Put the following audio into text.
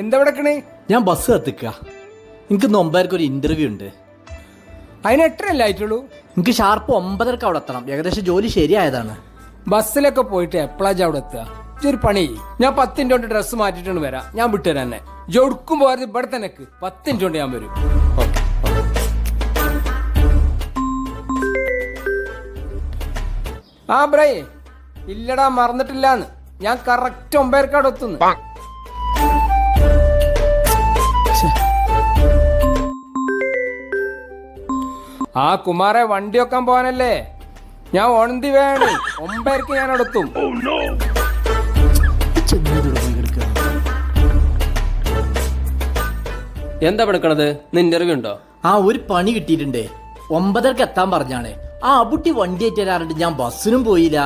എന്താ വിടക്കണേ? ഞാൻ ബസ് കത്തിക്കുക. എനിക്ക് 9:00 ഒരു ഇന്റർവ്യൂ ഉണ്ട്. അതിന് 8:30 ആയിട്ടുള്ളൂ. എനിക്ക് ഷാർപ്പ് 9:30 അവിടെ എത്തണം. ഏകദേശം ജോലി ശരിയായതാണ്. ബസ്സിലൊക്കെ പോയിട്ട് എപ്പോഴാ അവിടെ എത്തുക? ഒരു പണി, ഞാൻ 10 മിനിറ്റ് കൊണ്ട് ഡ്രസ്സ് മാറ്റിട്ടുണ്ട് വരാം. ഞാൻ വിട്ടുതരാം തന്നെ. ജോടുക്കും പോയത് ഇവിടെ തന്നെ 10 മിനിറ്റ് കൊണ്ട് ഞാൻ വരും. ആ ബ്രേ, ഇല്ലടാ മറന്നിട്ടില്ലാന്ന്. ഞാൻ കറക്റ്റ് 9:00 അവിടെ എത്തുന്നു. ആ കുമാരെ വണ്ടി വെക്കാൻ പോവാനല്ലേ? ഞാൻ ഓണന്തി വേണേ 9:00 ഞാൻ അടുത്തും. എന്താ പണിക്കണത്? ഇന്റർവ്യൂ ഉണ്ടോ? ആ ഒരു പണി കിട്ടിയിട്ടുണ്ടേ. 9:00 എത്താൻ പറഞ്ഞാണ്. ആ അബുട്ടി വണ്ടി ആയിട്ട് ഞാൻ ബസ്സിനും പോയില്ല,